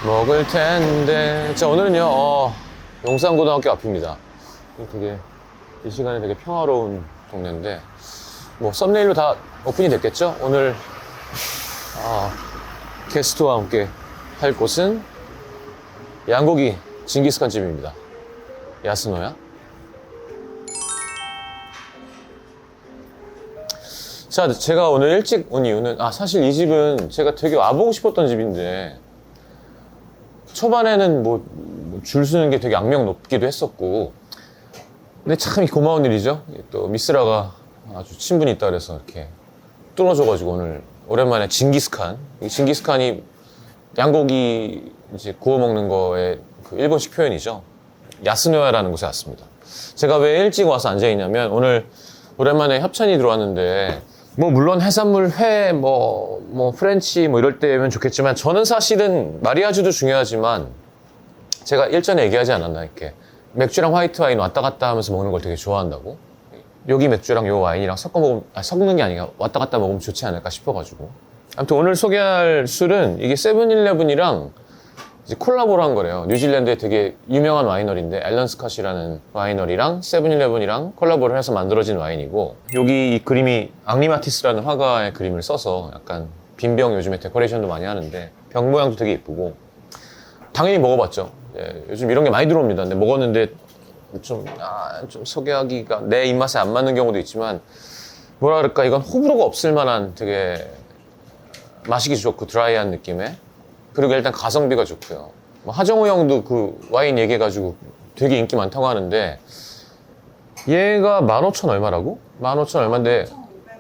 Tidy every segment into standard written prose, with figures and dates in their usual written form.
먹을 텐데. 자, 오늘은요, 용산고등학교 앞입니다. 되게, 이 시간에 되게 평화로운 동네인데, 뭐, 썸네일로 다 오픈이 됐겠죠? 오늘, 게스트와 함께 할 곳은 양고기 징기스칸 집입니다. 야스노야? 자, 제가 오늘 일찍 온 이유는, 사실 이 집은 제가 되게 와보고 싶었던 집인데, 초반에는 줄 서는 게 되게 악명 높기도 했었고, 근데 참 고마운 일이죠. 또 미스라가 아주 친분이 있다 그래서 이렇게 뚫어줘가지고 오늘 오랜만에 징기스칸. 이 징기스칸이 양고기 이제 구워 먹는 거의 그 일본식 표현이죠. 야스노야라는 곳에 왔습니다. 제가 왜 일찍 와서 앉아있냐면 오늘 오랜만에 협찬이 들어왔는데 물론 해산물, 회, 프렌치 이럴 때면 좋겠지만 저는 사실은 마리아주도 중요하지만 제가 일전에 얘기하지 않았나 이렇게 맥주랑 화이트 와인 왔다 갔다 하면서 먹는 걸 되게 좋아한다고. 여기 맥주랑 요 와인이랑 섞어 먹으면, 섞는 게 아니라 왔다 갔다 먹으면 좋지 않을까 싶어가지고. 아무튼 오늘 소개할 술은 이게 세븐일레븐이랑 이제 콜라보를 한 거래요. 뉴질랜드에 되게 유명한 와이너리인데 앨런 스캇이라는 와이너리랑 세븐일레븐이랑 콜라보를 해서 만들어진 와인이고, 여기 이 그림이 앙리마티스라는 화가의 그림을 써서 약간 빈병 요즘에 데코레이션도 많이 하는데 병 모양도 되게 예쁘고, 당연히 먹어봤죠. 예, 요즘 이런 게 많이 들어옵니다. 근데 먹었는데 좀 소개하기가 내 입맛에 안 맞는 경우도 있지만 뭐라 그럴까, 이건 호불호가 없을 만한 되게 마시기 좋고 드라이한 느낌의, 그리고 일단 가성비가 좋고요. 하정우 형도 그 와인 얘기해가지고 되게 인기 많다고 하는데, 얘가 15,000 얼마라고? 15,000 얼마인데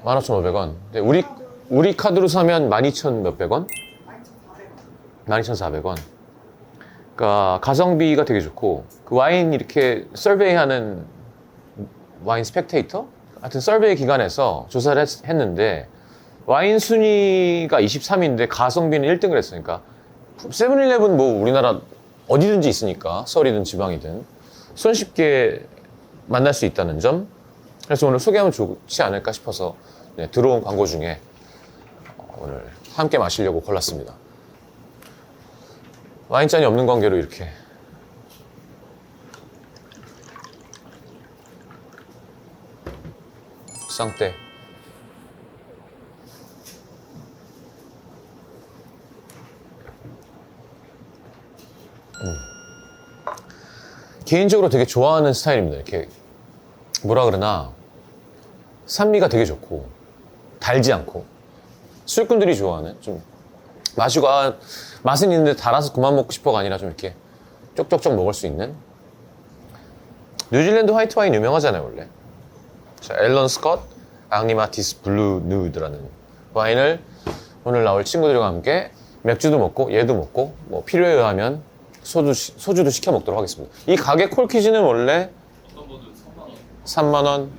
15,500원. 근데 우리 카드로 사면 12,000 몇백 원? 12,400원. 그러니까 가성비가 되게 좋고, 그 와인 이렇게 서베이하는 와인 스펙테이터? 하여튼 서베이 기관에서 조사를 했는데 와인 순위가 23위인데 가성비는 1등을 했으니까, 세븐일레븐 우리나라 어디든지 있으니까, 서울이든 지방이든 손쉽게 만날 수 있다는 점. 그래서 오늘 소개하면 좋지 않을까 싶어서 들어온 광고 중에 오늘 함께 마시려고 골랐습니다. 와인잔이 없는 관계로 이렇게 쌍떼. 개인적으로 되게 좋아하는 스타일입니다. 이렇게 뭐라 그러나 산미가 되게 좋고 달지 않고, 술꾼들이 좋아하는, 좀 마시고 맛은 있는데 달아서 그만 먹고 싶어가 아니라 좀 이렇게 쪽쪽쪽 먹을 수 있는. 뉴질랜드 화이트 와인 유명하잖아요 원래. 자, 앨런 스캇 앙리마티스 블루 누드라는 와인을 오늘 나올 친구들과 함께 맥주도 먹고 얘도 먹고 필요에 의하면 소주도 시켜 먹도록 하겠습니다. 이 가게 콜키즈는 원래 어떤 분은 3만 원. 3만 원,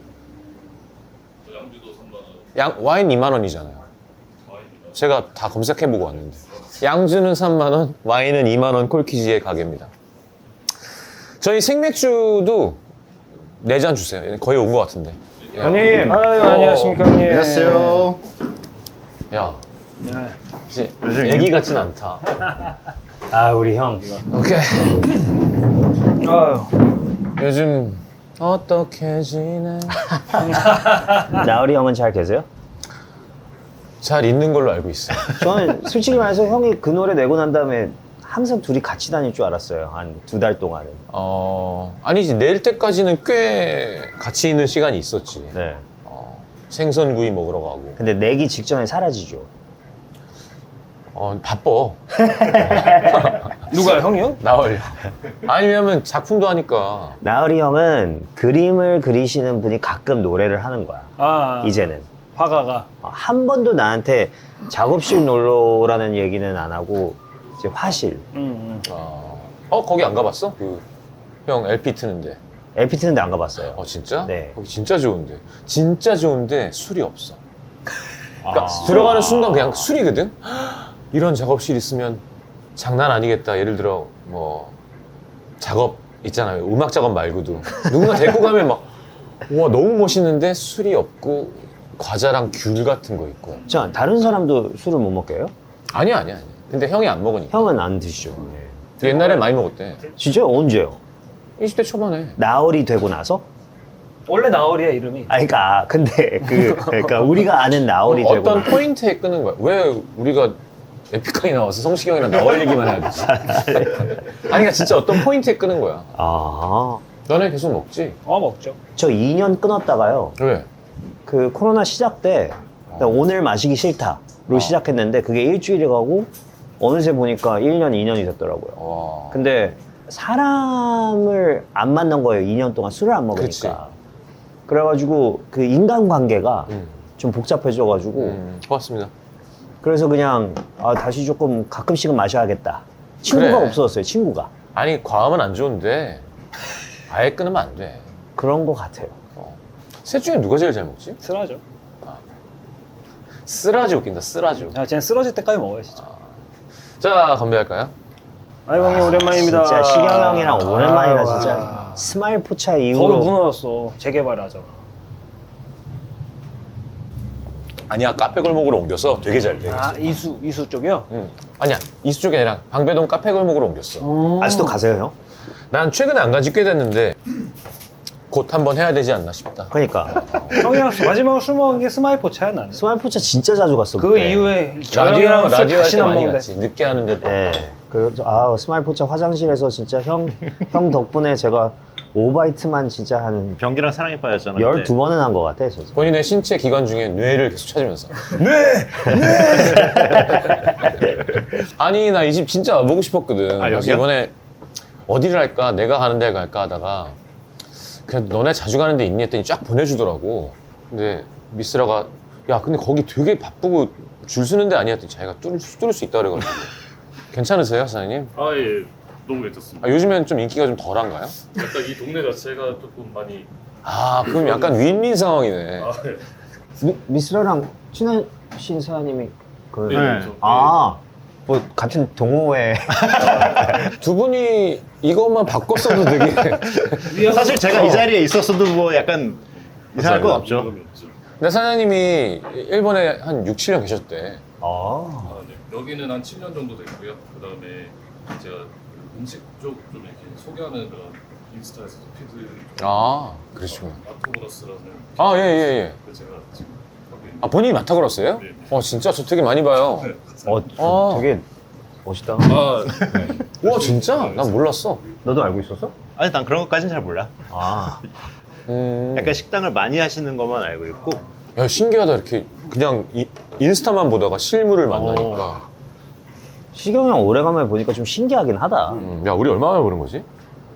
양주도 3만 원. 와인 2만 원이잖아요. 와인이요. 제가 다 검색해보고 왔는데 양주는 3만 원, 와인은 2만 원 콜키즈의 가게입니다. 저희 생맥주도 4잔 주세요. 거의 온 것 같은데. 형님, 안녕하십니까 형님. 안녕하세요. 야, 네. 이제 애기 같진 않다. 우리 형. 오케이. 아유. 요즘 어떻게 지내? 나으리 형은 잘 계세요? 잘 있는 걸로 알고 있어요. 저는 솔직히 말해서 형이 그 노래 내고 난 다음에 항상 둘이 같이 다닐 줄 알았어요. 한 2달 동안은. 아니지, 낼 때까지는 꽤 같이 있는 시간이 있었지. 네. 생선구이 먹으러 가고. 근데 내기 직전에 사라지죠. 바빠. 누가 형이요? 나올려. 아니면 작품도 하니까. 나으리 형은 그림을 그리시는 분이 가끔 노래를 하는 거야. 이제는. 화가가. 한 번도 나한테 작업실 놀러라는 얘기는 안 하고 이제 화실. 거기 안 가봤어? 형 LP 트는데. LP 트는데 안 가봤어요. 진짜? 네. 거기 진짜 좋은데. 진짜 좋은데 술이 없어. 그러니까 들어가는 순간 그냥 술이거든? 이런 작업실 있으면 장난 아니겠다. 예를 들어 작업 있잖아요. 음악 작업 말고도 누군가 데리고 가면 우와 너무 멋있는데 술이 없고 과자랑 귤 같은 거 있고. 자, 다른 사람도 술을 못 먹게 해요? 아니야. 근데 형이 안 먹으니까. 형은 안 드시죠. 네. 옛날에 많이 먹었대. 진짜 언제요? 20대 초반에. 나얼이 되고 나서? 원래 나얼이야 이름이. 아, 근데 그러니까 우리가 아는 나얼이 되고 어떤 나서. 포인트에 끄는 거야? 왜 우리가 에픽하이 나와서 성식이 형이랑 나올 얘기만 해야 되지? 아니, 그러니까 진짜 어떤 포인트에 끄는 거야. 아, 너네 계속 먹지? 먹죠. 저 2년 끊었다가요. 왜? 그 코로나 시작 때 오늘 마시기 싫다로 시작했는데 그게 일주일이 가고 어느새 보니까 1년, 2년이 됐더라고요. 와. 근데 사람을 안 만난 거예요. 2년 동안 술을 안 먹으니까. 그치. 그래가지고 그 인간관계가 좀 복잡해져가지고 고맙습니다. 그래서 그냥 다시 조금 가끔씩은 마셔야겠다. 친구가 그래. 없어졌어요. 친구가. 아니, 과하면 안 좋은데 아예 끊으면 안 돼. 그런 거 같아요. 셋 중에 누가 제일 잘 먹지? 쓰라죠. 쓰라지 웃긴다, 쓰라지. 아, 쟤는 쓰러질 때까지 먹어요 진짜. 자, 건배할까요? 아이 형님 오랜만입니다. 진짜 시경 형이랑 오랜만이다 아유, 진짜. 와. 스마일 포차 거기 이후로 무너졌어. 재개발하잖아. 아니야, 카페 골목으로 옮겨서 되게 잘 돼. 아 이수 쪽이요? 응. 아니야, 이수 쪽이 아니라 방배동 카페 골목으로 옮겼어. 아직도 가세요 형? 난 최근에 안 간지 꽤 됐는데 곧 한번 해야 되지 않나 싶다. 그러니까 형이랑 마지막으로 술 먹은 게 스마일포차야 나는. 스마일 포차 진짜 자주 갔어. 그 그때. 이후에 라디오랑 술 라디오 할 때 다시는 안 많이 먹는데. 갔지. 늦게 하는데. 네. 그래서 스마일 포차 화장실에서 진짜 형 덕분에 제가 오바이트만 진짜 한 병기랑 사랑에 빠졌잖아. 12번은 한 것 같아 진짜. 본인의 신체 기관 중에 뇌를 계속 찾으면서. 아니, 나 이 집 진짜 와보고 싶었거든. 아, 그래서 여기요? 이번에 어디를 할까, 내가 가는 데 갈까 하다가 그냥 너네 자주 가는 데 있니 했더니 쫙 보내주더라고. 근데 미스라가 야, 근데 거기 되게 바쁘고 줄 서는 데 아니야 했더니 자기가 뚫을 수 있다 그래가지고. 괜찮으세요, 사장님? 아, 예. 너무 괜찮습니다. 아, 요즘엔 좀 인기가 좀 덜한가요? 약간 이 동네 자체가 조금 많이. 아, 그럼 약간 윈윈 상황이네. 아, 예. 미스라랑 친하신 사장님이 그 네. 네. 저, 뭐 같은 동호회 두 분이 이것만 바꿨어도 되게. 사실 제가 이 자리에 있었어도 뭐 약간 이상할 건 없죠. 그런 게 없죠. 근데 사장님이 일본에 한 6, 7년 계셨대. 아, 네. 여기는 한 7년 정도 됐고요. 그 다음에 제가 음식 쪽 좀 이렇게 소개하는 그런 인스타에서 피드 아, 그러시구나. 아토브러스라는 아, 예, 예, 예. 그 제가 지금 하고 있는. 아, 본인이 마타그라스예요? 네. 진짜 저 되게 많이 봐요. 아. 되게 멋있다. 아, 와, 진짜? 난 몰랐어. 너도 알고 있었어? 아니 난 그런 것까지는 잘 몰라. 아, 약간 식당을 많이 하시는 것만 알고 있고. 야, 신기하다. 이렇게 그냥 인스타만 보다가 실물을 만나니까. 시경 형 오래간만에 보니까 좀 신기하긴 하다. 야, 우리 얼마나 보는 거지?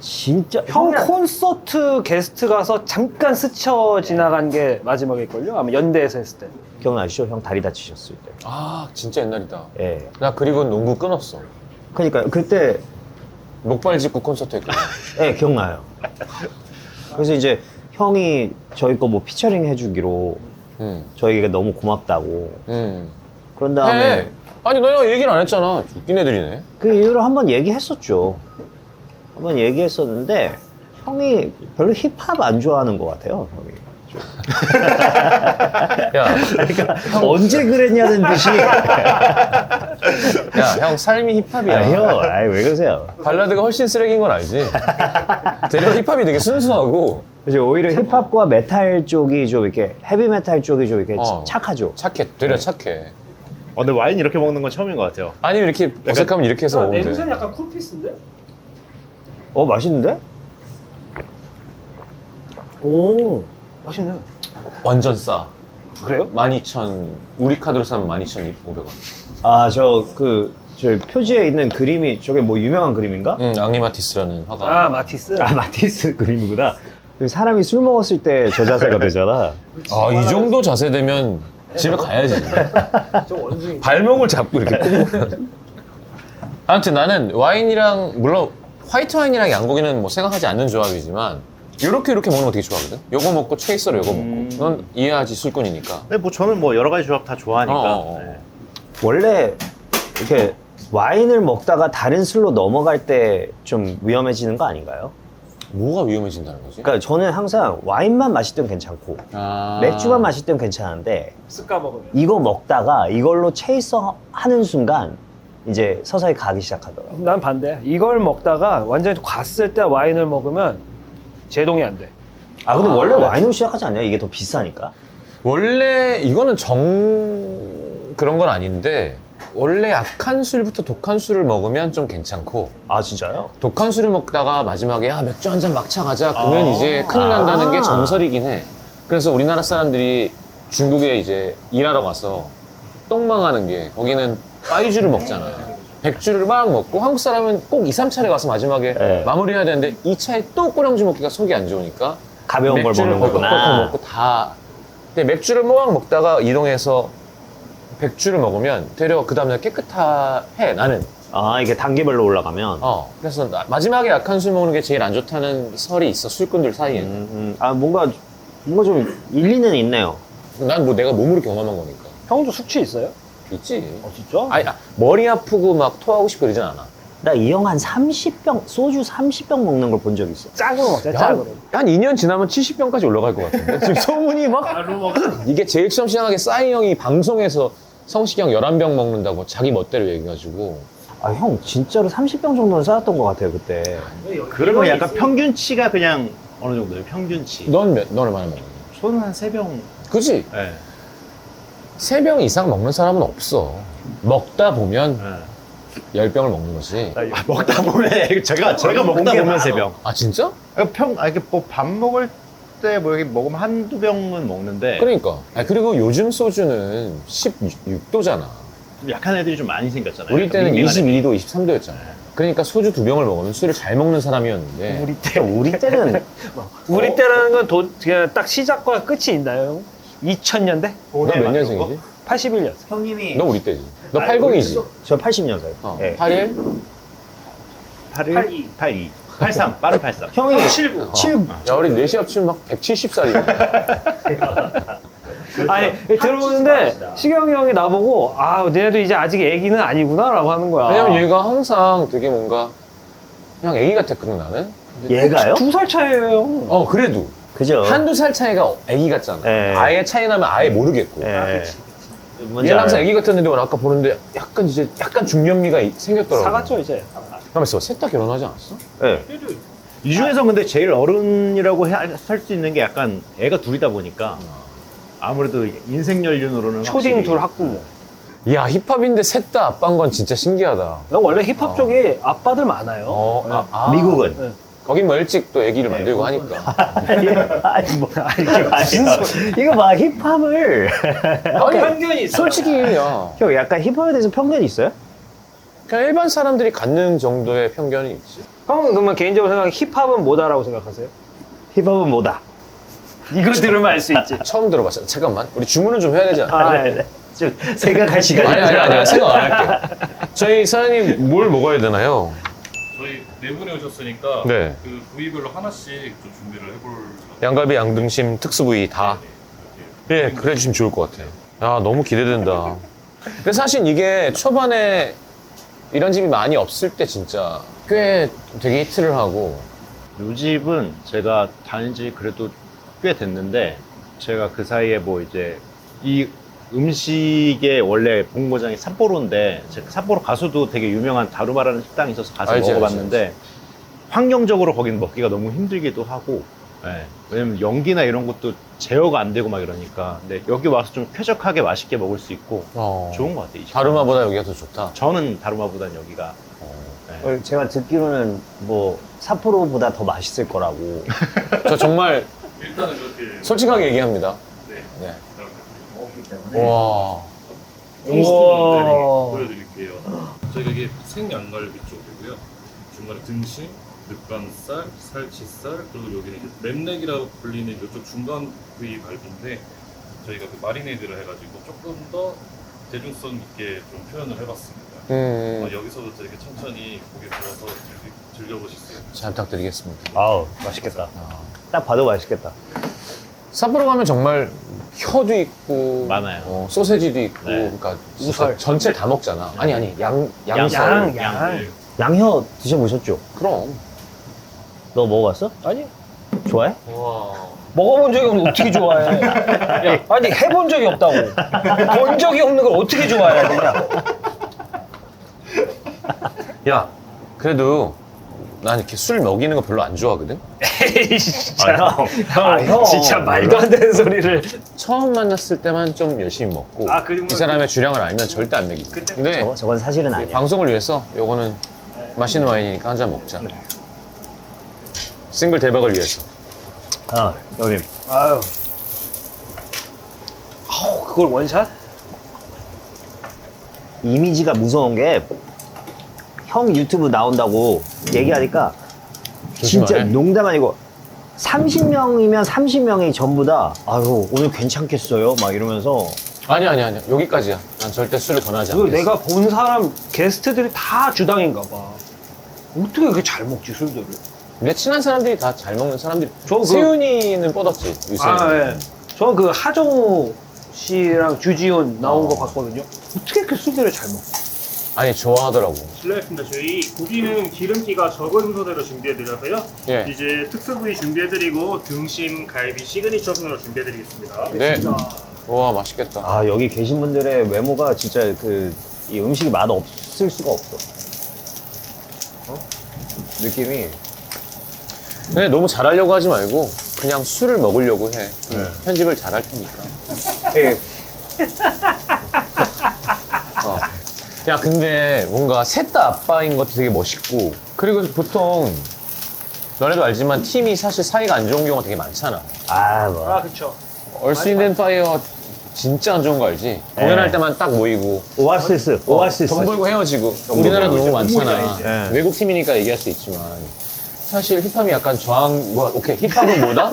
진짜 형 형이랑- 콘서트 게스트 가서 잠깐 스쳐 지나간 게 마지막일걸요? 아마 연대에서 했을 때. 기억나시죠? 형 다리 다치셨을 때. 아, 진짜 옛날이다. 예. 나 그리고 농구 끊었어. 그러니까 그때 목발 짚고 콘서트 했거든. 예, 기억나요. 그래서 이제 형이 저희 거 뭐 피처링 해주기로 저희가 너무 고맙다고. 그런 다음에 해. 아니, 너네가 얘기를 안 했잖아. 웃긴 애들이네. 그 이후로 한번 얘기했었죠. 한번 얘기했었는데 형이 별로 힙합 안 좋아하는 것 같아요. 형이. 야, 언제 그랬냐는 듯이. 야, 형 삶이 힙합이야. 아, 형, 아이, 왜 그러세요? 발라드가 훨씬 쓰레기인 건 알지? 대략 힙합이 되게 순수하고 그래서 오히려 힙합과 메탈 쪽이 좀 이렇게 헤비 메탈 쪽이 좀 이렇게 착하죠. 착해. 되려 착해. 근데 와인 이렇게 먹는 건 처음인 것 같아요. 아니, 이렇게 어색하면 이렇게 해서 먹으면 돼. 냄새는 약간 쿨피스인데? 맛있는데? 오, 맛있네. 완전 싸. 그래요? 12,000, 우리 카드로 사면 12,500원. 저 표지에 있는 그림이 저게 뭐 유명한 그림인가? 응, 앙리마티스라는 화가. 아 마티스. 마티스 그림이구나. 사람이 술 먹었을 때 저 자세가 되잖아. 아, 이 정도 자세 되면 집에 가야지. 저 원숭이. 발목을 잡고 이렇게 ቁ고. 아무튼 나는 와인이랑, 물론 화이트 와인이랑 양고기는 뭐 생각하지 않는 조합이지만 이렇게 먹는 거 되게 좋아하거든. 요거 먹고 체이서로 요거 먹고. 넌 이해하지, 술꾼이니까. 근데 뭐 저는 뭐 여러 가지 조합 다 좋아하니까. 네. 원래 이렇게 와인을 먹다가 다른 술로 넘어갈 때 좀 위험해지는 거 아닌가요? 뭐가 위험해진다는 거지? 그러니까 저는 항상 와인만 마실 때는 괜찮고 아. 맥주만 마실 때는 괜찮은데 쓱 까먹으면. 이거 먹다가 이걸로 체이서 하는 순간 이제 서서히 가기 시작하더라고. 난 반대. 이걸 먹다가 완전히 갔을 때 와인을 먹으면 제동이 안 돼. 아 근데 원래 와인으로 시작하지 않냐? 이게 더 비싸니까. 원래 이거는 그런 건 아닌데 원래 약한 술부터 독한 술을 먹으면 좀 괜찮고 아 진짜요? 독한 술을 먹다가 마지막에 야 맥주 한 잔 막차 가자 그러면 이제 큰일 난다는 게 정설이긴 해. 그래서 우리나라 사람들이 중국에 이제 일하러 가서 똥망하는 게 거기는 빠이주를 먹잖아요. 백주를 막 먹고 한국 사람은 꼭 2, 3차례 가서 마지막에 네. 마무리해야 되는데 2차에 또 꼬량주 먹기가 속이 안 좋으니까 가벼운 걸 맥주를 먹는 거구나. 벌컥벌컥 먹고 다. 근데 맥주를 막 먹다가 이동해서 백주를 먹으면 되려 그 다음날 깨끗해 나는. 아 이게 단계별로 올라가면. 그래서 마지막에 약한 술 먹는 게 제일 안 좋다는 설이 있어 술꾼들 사이에. 아 뭔가 좀 일리는 있네요. 난 뭐 내가 몸으로 경험한 거니까. 형도 숙취 있어요? 있지. 진짜? 아니 머리 아프고 막 토하고 싶고 그러진 않아. 나 이 형 한 30병 소주 30병 먹는 걸 본 적 있어. 짝으로 먹자, 짝으로. 한 2년 지나면 70병까지 올라갈 것 같은데. 지금 소문이 막 이게 제일 처음 시작하게 싸이 형이 방송에서 성식이 형 11병 먹는다고 자기 멋대로 얘기해가지고. 아 형 진짜로 30병 정도는 쌓았던 것 같아요 그때. 그러면 약간 평균치가 그냥 어느 정도예요? 평균치. 넌 얼마나 먹는 거야? 저는 한 3병. 그지? 네. 3병 이상 먹는 사람은 없어. 먹다 보면 네. 10병을 먹는 거지. 먹다 보면 제가 먹다 보면 3병. 아 진짜? 이렇게 뭐 밥 먹을 때 뭐 이렇게 먹으면 한두 병은 먹는데 그러니까. 그리고 요즘 소주는 16도잖아. 좀 약한 애들이 좀 많이 생겼잖아요. 우리 때는 밍밍한 애들. 22도, 23도였잖아. 그러니까 소주 2병을 먹으면 술을 잘 먹는 사람이었는데. 우리 때는 우리 때라는 건 그냥 딱 시작과 끝이 있나요? 2000년대? 너 몇 년생이지? 81년. 형님이 너 우리 때지. 너 80이지? 저 80년생. 네. 81? 81, 82, 83, 빠른 83. 형이 79. 7 야, 우리 4시 합치면 막 170살이야. 아니, 들어오는데 시경이 형이 나보고 아, 너네도 이제 아직 애기는 아니구나 라고 하는 거야. 왜냐면 얘가 항상 되게 뭔가 그냥 애기 같았거든, 나는. 얘가요? 2살 차이예요. 그래도. 그죠? 한두 살 차이가 애기 같잖아. 네. 아예 차이 나면 아예 모르겠고. 예. 뭔지 얘는 항상 알아요. 애기 같았는데 오늘 아까 보는데 약간 중년미가 생겼더라고. 사갔죠, 이제. 가만있어. 셋 다 결혼하지 않았어? 예. 이 중에서 근데 제일 어른이라고 할 수 있는 게 약간 애가 둘이다 보니까 아무래도 인생 연륜으로는 초딩 확실히 둘 학부모. 야, 힙합인데 셋 다 아빠인 건 진짜 신기하다. 난 원래 힙합 쪽에 아빠들 많아요. 미국은 네. 거긴 뭐 일찍 또 애기를 만들고 하니까. 아니 뭐 이거 봐 힙합을 편견이 있어. 솔직히 야, 형 약간 힙합에 대해서 편견이 있어요? 그냥 일반 사람들이 갖는 정도의 편견이 있지. 형은 그러면 개인적으로 생각해 힙합은 뭐다라고 생각하세요? 힙합은 뭐다? 이거 들으면 알 수 있지. 처음 들어봤어. 잠깐만. 우리 주문은 좀 해야 되지 않아? 아, 네. 좀 생각할 시간이 아니. 생각 안 할게. 저희 사장님 뭘 먹어야 되나요? 저희 네 분이 오셨으니까 네. 그 부위별로 하나씩 좀 준비를 해볼. 양갈비, 양등심, 특수 부위 다. 예, 그래 주시면 좋을 것 같아요. 야, 너무 기대된다. 근데 사실 이게 초반에 이런 집이 많이 없을 때 진짜 꽤 되게 히트를 하고. 이 집은 제가 다닌 지 그래도 꽤 됐는데 제가 그 사이에 뭐 이제 이 음식의 원래 본고장이 삿포로인데 제가 삿포로 가서도 되게 유명한 다루마라는 식당이 있어서 가서 알지, 먹어봤는데 환경적으로 거긴 먹기가 너무 힘들기도 하고 예, 왜냐면 연기나 이런 것도 제어가 안 되고 막 이러니까 근데 여기 와서 좀 쾌적하게 맛있게 먹을 수 있고 좋은 것 같아요 이 집. 다루마보다 여기가 더 좋다. 저는 다루마보단 여기가 제가 듣기로는 뭐 삿포로보다 더 맛있을 거라고. 저 정말 일단은 그렇게. 솔직하게 얘기합니다. 네. 네. 와. 우와. 보여드릴게요. 저희가 이게 생양갈비 쪽이고요. 중간에 등심, 늑간살, 살치살, 그리고 여기는 이제 랩넥이라고 불리는 이쪽 중간 부위 갈비인데 저희가 그 마리네이드를 해가지고 조금 더 대중성 있게 좀 표현을 해봤습니다. 여기서도 되게 천천히 고개 들어서 즐겨보실 수 있어요. 잘 부탁드리겠습니다. 아우 맛있겠다. 딱 봐도 맛있겠다. 삿포로 가면 정말 혀도 있고 많아요. 소세지도 있고 네. 그러니까 우설. 전체 다 먹잖아. 아니 양설. 양. 네. 양혀 드셔보셨죠? 그럼. 너 먹어봤어? 아니, 좋아해? 와. 먹어본 적이 없는데 어떻게 좋아해? 야, 아니, 해본 적이 없다고. 본 적이 없는 걸 어떻게 좋아해야 되냐? 야, 그래도 난 이렇게 술 먹이는 거 별로 안 좋아하거든? 에이, 진짜. 형. 진짜 말도 안 되는 소리를. 처음 만났을 때만 좀 열심히 먹고 아, 그리고 이 사람의 주량을 알면 절대 안 먹이고. 근데 저건 사실은 아니야. 방송을 위해서 요거는 맛있는 와인이니까 한 잔 먹자. 싱글 대박을 위해서. 아, 형님. 아유. 아우, 그걸 원샷? 이미지가 무서운 게 형 유튜브 나온다고 얘기하니까 진짜 조심하래. 농담 아니고 30명이면 30명이 전부 다 아유 오늘 괜찮겠어요? 막 이러면서 아니야. 여기까지야. 난 절대 술을 권하지 그리고 않겠어. 내가 본 사람 게스트들이 다 주당인가 봐. 어떻게 그렇게 잘 먹지 술들을? 내 친한 사람들이 다 잘 먹는 사람들이. 저 세윤이는 뻗었지, 요새. 예. 저는 그 하정우 씨랑 주지훈 나온 거 봤거든요. 어떻게 그 술들을 잘 먹지? 아니, 좋아하더라고. 실례했습니다. 저희 고기는 기름기가 적은 순서대로 준비해드려서요. 예. 이제 특수 부위 준비해드리고 등심, 갈비, 시그니처 순으로 준비해드리겠습니다. 네. 와, 맛있겠다. 아 여기 계신 분들의 외모가 진짜 그 이 음식이 맛 없을 수가 없어. 느낌이 근데 너무 잘하려고 하지 말고 그냥 술을 먹으려고 해. 편집을 잘할 테니까. 예. 야, 근데 뭔가 셋 다 아빠인 것도 되게 멋있고. 그리고 보통 너네도 알지만 팀이 사실 사이가 안 좋은 경우가 되게 많잖아. 아 뭐. 아, 그쵸. 얼스 인덴 파이어 진짜 안 좋은 거 알지? 공연할 때만 딱 모이고 오아시스. 오아시스. 돈 벌고 헤어지고. 우리나라도 너무 많잖아. 예. 외국 팀이니까 얘기할 수 있지만 사실 힙합이 약간 저항. 오케이, 힙합은 뭐다?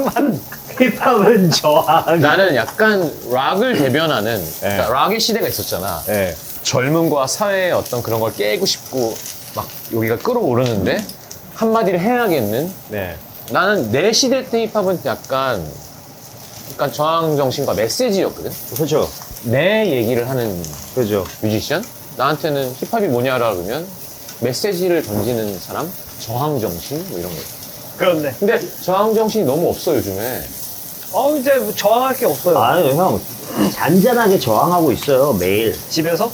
힙합은 저항. 나는 약간 락을 대변하는 그러니까 락의 시대가 있었잖아. 예. 젊음과 사회의 어떤 그런 걸 깨고 싶고 막 여기가 끌어오르는데 한마디를 해야겠는. 네. 나는 내 시대 때 힙합은 약간 저항 정신과 메시지였거든. 그렇죠. 내 얘기를 하는 그렇죠. 뮤지션. 나한테는 힙합이 뭐냐라 그러면 메시지를 던지는 사람, 저항 정신 뭐 이런 거. 그렇네. 근데 저항 정신이 너무 없어 요즘에. 이제 뭐 저항할 게 없어요. 아유 형 잔잔하게 저항하고 있어요 매일. 집에서?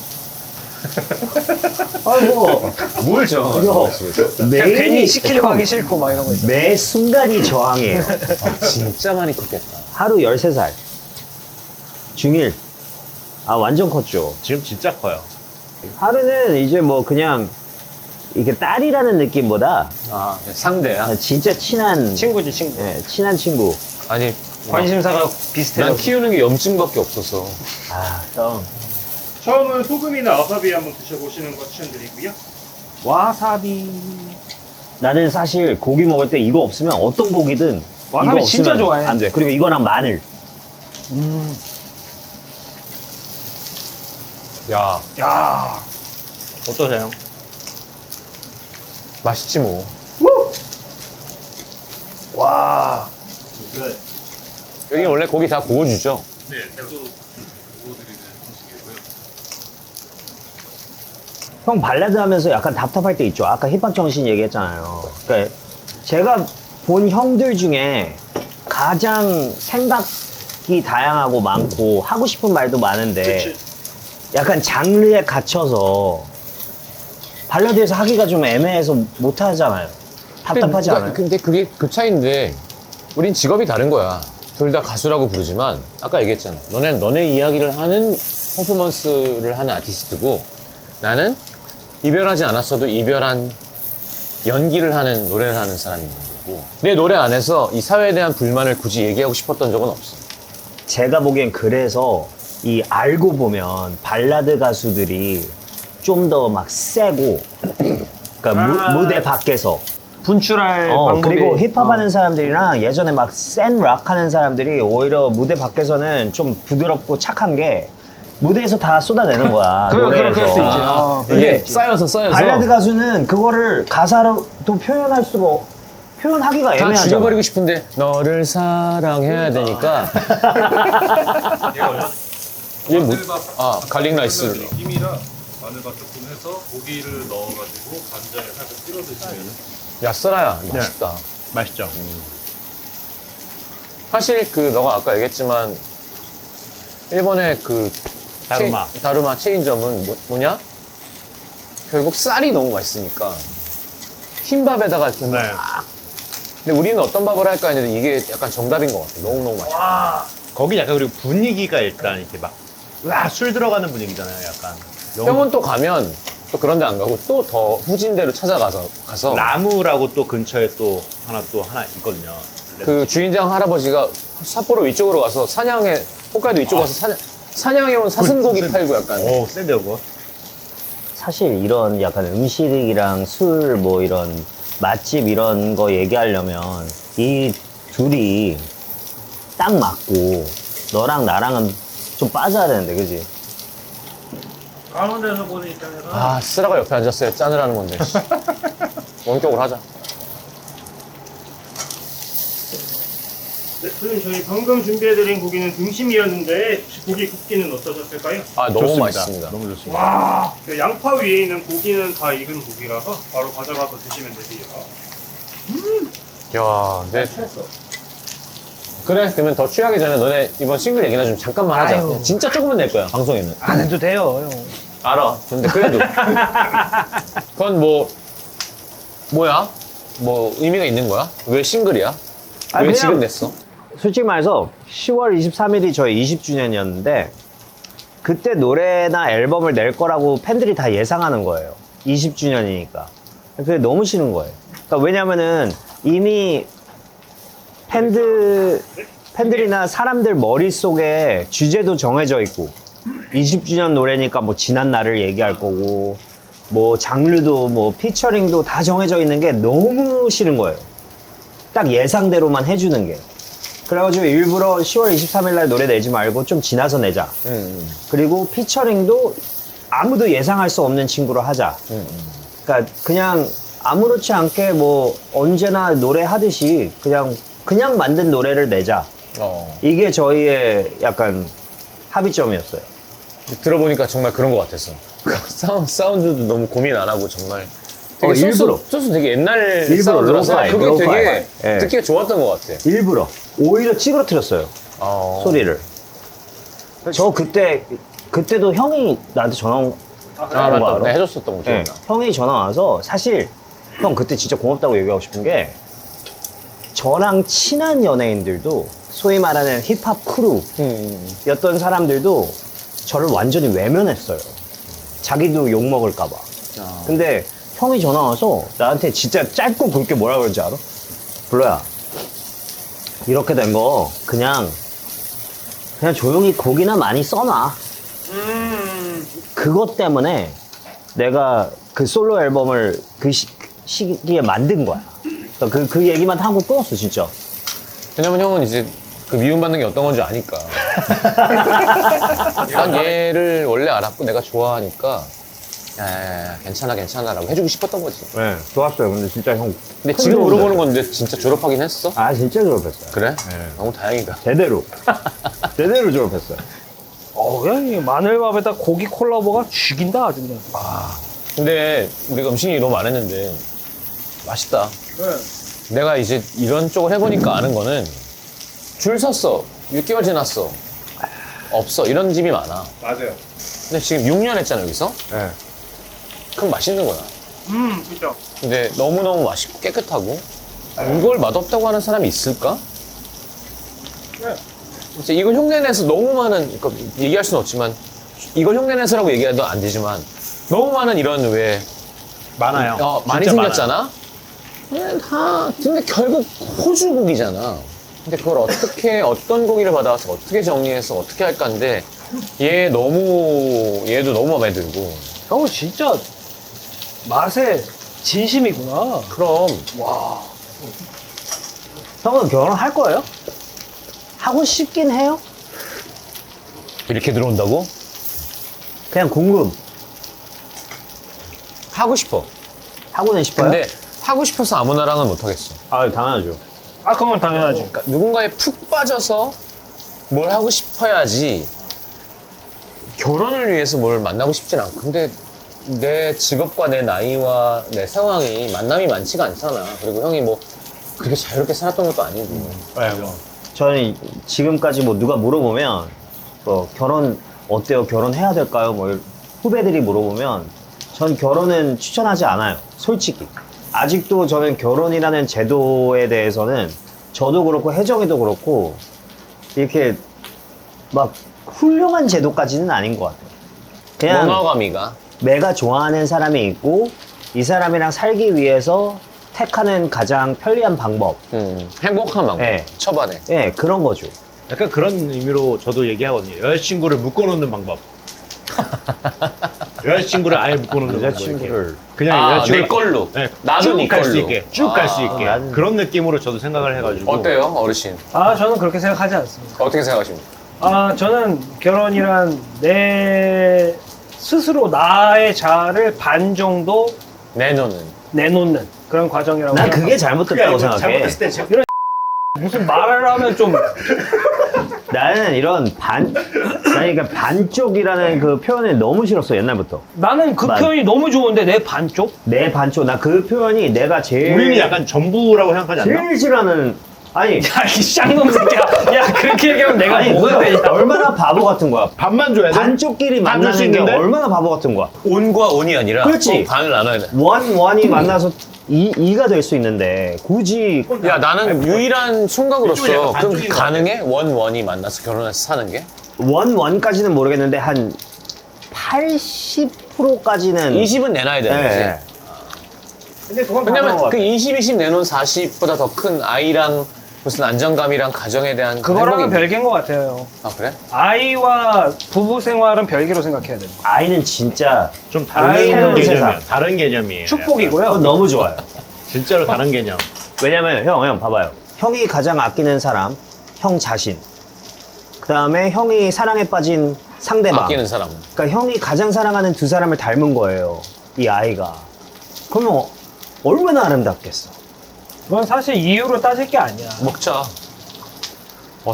아이고 뭘 저항? 형 그냥 매일 괜히 시키려고 하기 싫고 막 이런 거 있어. 매 순간이 저항이에요. 진짜 많이 컸겠다. 하루 13살. 중1. 아, 완전 컸죠. 지금 진짜 커요. 하루는 이제 뭐 그냥 이게 딸이라는 느낌보다 아, 상대야. 진짜 친한, 친구지, 친구. 예, 친한 친구. 아니, 관심사가 비슷해요. 난 키우는 게 염증밖에 없어서. 아, 형. 처음은 소금이나 와사비 한번 드셔보시는 거 추천드리고요. 와사비. 나는 사실 고기 먹을 때 이거 없으면 어떤 고기든 와사비 이거 진짜 없으면 좋아해. 안 돼. 그리고 이거랑 마늘. 야, 야. 어떠세요? 맛있지 뭐. 와. 여기 원래 고기 다 구워주죠? 네, 계속 구워드리는 음식이고요. 형 발라드 하면서 약간 답답할 때 있죠. 아까 힙합 정신 얘기했잖아요. 그러니까 제가 본 형들 중에 가장 생각이 다양하고 많고 하고 싶은 말도 많은데 약간 장르에 갇혀서 발라드에서 하기가 좀 애매해서 못 하잖아요. 답답하지 않아요? 근데 그게 그 차이인데, 우린 직업이 다른 거야. 둘 다 가수라고 부르지만, 아까 얘기했잖아. 너네 이야기를 하는 퍼포먼스를 하는 아티스트고, 나는 이별하지 않았어도 이별한 연기를 하는, 노래를 하는 사람인 거고, 내 노래 안에서 이 사회에 대한 불만을 굳이 얘기하고 싶었던 적은 없어. 제가 보기엔 그래서 이 알고 보면 발라드 가수들이 좀 더 막 세고 그러니까 무대 밖에서 분출할 방법이. 그리고 힙합 하는 사람들이랑 예전에 막 센 락 하는 사람들이 오히려 무대 밖에서는 좀 부드럽고 착한 게 무대에서 다 쏟아내는 거야. 그럴 수 있지. 노래에서. 이게 이게 쌓여서. 발라드 가수는 그거를 가사로 또 표현할 수가 표현하기가 다 애매하잖아. 죽여버리고 싶은데, 너를 사랑해야 되니까. 이게 뭐, 갈릭 라이스. 느낌이랑 마늘밥 조금 해서 고기를 넣어가지고 간장에 살짝 찍어 드시면 야스라야, 맛있다. 맛있죠? 사실 너가 아까 얘기했지만 일본의 그 다루마. 다루마 체인점은 뭐냐? 결국 쌀이 너무 맛있으니까 흰밥에다가 이렇게 네. 막. 근데 우리는 어떤 밥을 할까 했는데 이게 약간 정답인 것 같아. 너무너무 맛있어. 거기 약간 그리고 분위기가 일단 이렇게 막, 와, 술 들어가는 분위기잖아요, 약간. 형은 또 가면 또 그런 데 안 가고 또 더 후진 데로 가서 나무라고 또 근처에 또 하나 있거든요. 그 주인장 할아버지가 삿포로 위쪽으로 가서 홋카이도 이쪽 가서 사냥해 온 사슴고기 팔고 약간. 오, 센데, 그거. 사실 이런 약간 음식이랑 술 뭐 이런 맛집 이런 거 얘기하려면 이 둘이 딱 맞고 너랑 나랑은 좀 빠져야 되는데, 그지? 가운데서 보는 입장에서 아, 쓰라가 옆에 앉았어야 짠을 하는 건데. 씨. 원격으로 하자. 네, 선생님 저희 방금 준비해드린 고기는 등심이었는데 혹시 고기 굽기는 어떠셨을까요? 아, 너무 좋습니다. 맛있습니다. 너무 좋습니다. 와, 그 양파 위에 있는 고기는 다 익은 고기라서 바로 가져가서 드시면 되세요. 야, 네. 그래, 그러면 더 취하기 전에 너네 이번 싱글 얘기나 좀 잠깐만 하자. 아유. 그냥 진짜 조금만 낼 거야, 방송에는. 안 해도 돼요, 형. 알아. 근데 그래도. 그건 뭐야? 뭐 의미가 있는 거야? 왜 싱글이야? 아, 왜 그냥- 지금 냈어? 솔직히 말해서 10월 23일이 저희 20주년이었는데 그때 노래나 앨범을 낼 거라고 팬들이 다 예상하는 거예요. 20주년이니까. 그게 너무 싫은 거예요. 그러니까 왜냐면은 이미 팬들이나 사람들 머릿속에 주제도 정해져 있고 20주년 노래니까 뭐 지난 날을 얘기할 거고 뭐 장르도 뭐 피처링도 다 정해져 있는 게 너무 싫은 거예요. 딱 예상대로만 해주는 게. 그래가지고 일부러 10월 23일 날 노래 내지 말고 좀 지나서 내자. 그리고 피처링도 아무도 예상할 수 없는 친구로 하자. 그러니까 그냥 아무렇지 않게 뭐 언제나 노래 하듯이 그냥 만든 노래를 내자. 이게 저희의 약간 합의점이었어요. 들어보니까 정말 그런 것 같았어. 사운드도 너무 고민 안 하고 정말. 되게 일부러. 소스 되게 옛날 일부러 사운드라서 로우파이, 그게 로우파이. 되게 예. 듣기가 좋았던 것 같아. 일부러. 오히려 찌그러뜨렸어요. 소리를. 저 그때도 형이 나한테 전화 온 아, 거 맞다. 알아? 내가 해줬었던 거 네. 기억나. 형이 전화 와서 사실 형 그때 진짜 고맙다고 얘기하고 싶은 게 저랑 친한 연예인들도 소위 말하는 힙합 크루였던 사람들도 저를 완전히 외면했어요. 자기도 욕 먹을까봐. 근데 형이 전화 와서 나한테 진짜 짧고 굵게 뭐라 그러는지 알아? 블러야, 이렇게 된 거 그냥 조용히 곡이나 많이 써놔. 그것 때문에 내가 그 솔로 앨범을 그 시기에 만든 거야. 그러니까 그 얘기만 하고 끊었어, 진짜. 왜냐면 형은 이제 그 미움받는 게 어떤 건지 아니까. 난 얘를 원래 알았고 내가 좋아하니까 야, 괜찮아라고 해주고 싶었던 거지. 네, 좋았어요. 근데 진짜 형. 근데 지금 물어보는 건데 진짜 졸업하긴 했어? 아, 진짜 졸업했어요. 그래? 너무 다행이다. 제대로. 제대로 졸업했어요. 야, 이 마늘밥에다 고기 콜라보가 죽인다, 아주 그냥. 근데 우리가 음식이 너무 많았는데 맛있다. 내가 이제 이런 쪽을 해보니까 아는 거는 줄 섰어. 6개월 지났어. 없어. 이런 집이 많아. 맞아요. 근데 지금 6년 했잖아, 여기서? 네. 그럼 맛있는 거야. 그죠. 근데 너무너무 맛있고 깨끗하고 이걸 맛없다고 하는 사람이 있을까? 진짜 이걸 흉내내서 너무 많은, 그러니까 얘기할 수는 없지만 이걸 흉내내서라고 얘기해도 안 되지만 너무 많은 이런 왜 많아요. 많이 진짜 생겼잖아? 근데 결국 호주 고기잖아. 근데 그걸 어떻게, 어떤 고기를 받아와서 어떻게 정리해서 어떻게 할까인데 얘도 너무 마음에 들고. 형은 진짜 맛에 진심이구나. 그럼. 형은 결혼할 거예요? 하고 싶긴 해요? 이렇게 들어온다고? 그냥 궁금. 하고 싶어. 하고는 싶어요? 근데 하고 싶어서 아무나랑은 못하겠어. 아, 당연하죠. 아, 그건 당연하지. 그러니까 누군가에 푹 빠져서 뭘 하고 싶어야지 결혼을 위해서 뭘 만나고 싶진 않고. 근데 내 직업과 내 나이와 내 상황이 만남이 많지가 않잖아. 그리고 형이 뭐 그렇게 자유롭게 살았던 것도 아니고. 저는 지금까지 뭐 누가 물어보면 뭐 결혼 어때요? 결혼해야 될까요? 뭐 후배들이 물어보면 전 결혼은 추천하지 않아요. 솔직히. 아직도 저는 결혼이라는 제도에 대해서는 저도 그렇고 혜정이도 그렇고 이렇게 막 훌륭한 제도까지는 아닌 것 같아요. 그냥 모노가미가. 내가 좋아하는 사람이 있고 이 사람이랑 살기 위해서 택하는 가장 편리한 방법. 행복한 방법. 네. 초반에. 예, 그런 거죠. 약간 그런 의미로 저도 얘기하거든요. 여자친구를 묶어놓는 방법. 여자친구를 아예 묶어놓는 방법. 여자친구를. 그냥 아, 여자친구 내 걸로. 네, 나도 네 쭉 갈 수 걸로. 있게, 쭉 갈 수 있게 나는- 그런 느낌으로 저도 생각을 해가지고. 어때요, 어르신? 아, 저는 그렇게 생각하지 않습니다. 어떻게 생각하십니까? 아, 저는 결혼이란 내 스스로 나의 자아를 반 정도 내놓는. 내놓는 그런 과정이라고 난 그게 생각합니다. 잘못됐다고 생각해. 잘못했을 때 제가 무슨 말을 하면 좀 나는 이런 그러니까 반쪽이라는 그 표현을 너무 싫었어, 옛날부터. 나는 그 표현이 너무 좋은데 내 반쪽? 내 반쪽. 나 그 표현이 내가 제일. 우리는 약간 전부라고 생각하지 않나? 제일 싫어하는. 아니. 야, 이 쌍놈 새끼야. 야, 그렇게 얘기하면 내가 아니, 뭐가 그거 되냐. 얼마나 바보 같은 거야. 반만 줘야 돼? 반쪽끼리 반줄수 만나는 게 있는데? 얼마나 바보 같은 거야. 온과 온이 아니라 그렇지. 반을 나눠야 돼. 원이 만나서 이가 될 수 있는데 굳이 야, 나는 유일한 이쪽은 총각으로서 약간 그럼 반쪽인 것 가능해? 원이 만나서 결혼해서 사는 게? 원까지는 모르겠는데 한 80%까지는 20은 내놔야 되는 거지. 네. 근데 그건 왜냐면 그 20, 20 내놓은 40보다 더 큰 아이랑 무슨 안정감이랑 가정에 대한 그거랑은 행복이 별개인 것 같아요. 아, 그래? 아이와 부부 생활은 별개로 생각해야 돼요. 아이는 진짜 좀 새로운 다른 개념이야. 세상. 다른 개념이에요. 축복이고요. 그건 너무 좋아요. 진짜로 다른 개념. 왜냐면 형 봐봐요. 형이 가장 아끼는 사람, 형 자신. 그 다음에 형이 사랑에 빠진 상대방. 아끼는 사람. 그러니까 형이 가장 사랑하는 두 사람을 닮은 거예요. 이 아이가. 그러면 얼마나 아름답겠어. 그건 사실 이유로 따질 게 아니야. 먹자.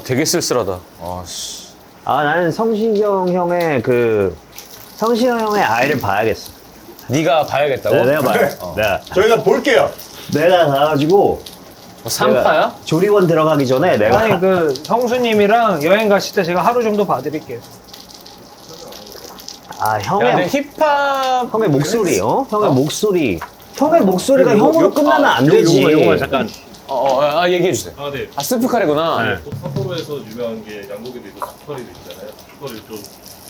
되게 쓸쓸하다. 씨. 아, 나는 성시경 형의 아이를 봐야겠어. 네가 봐야겠다고? 내가 봐요. 저희가 볼게요. 내가 가가지고 뭐 삼파야? 조리원 들어가기 전에 내가 아니, 그 형수님이랑 여행 가실 때 제가 하루 정도 봐드릴게요. 아, 야, 근데 형의 힙합 목소리, 형의 목소리. 형의 목소리가 형으로 끝나면 안 요거, 되지. 요거 잠깐. 얘기해 주세요. 아, 네. 아, 스프카레구나. 네. 또 삿포로에서 유명한 게 양고기도 있고 닭다리도 있잖아요. 그거를 좀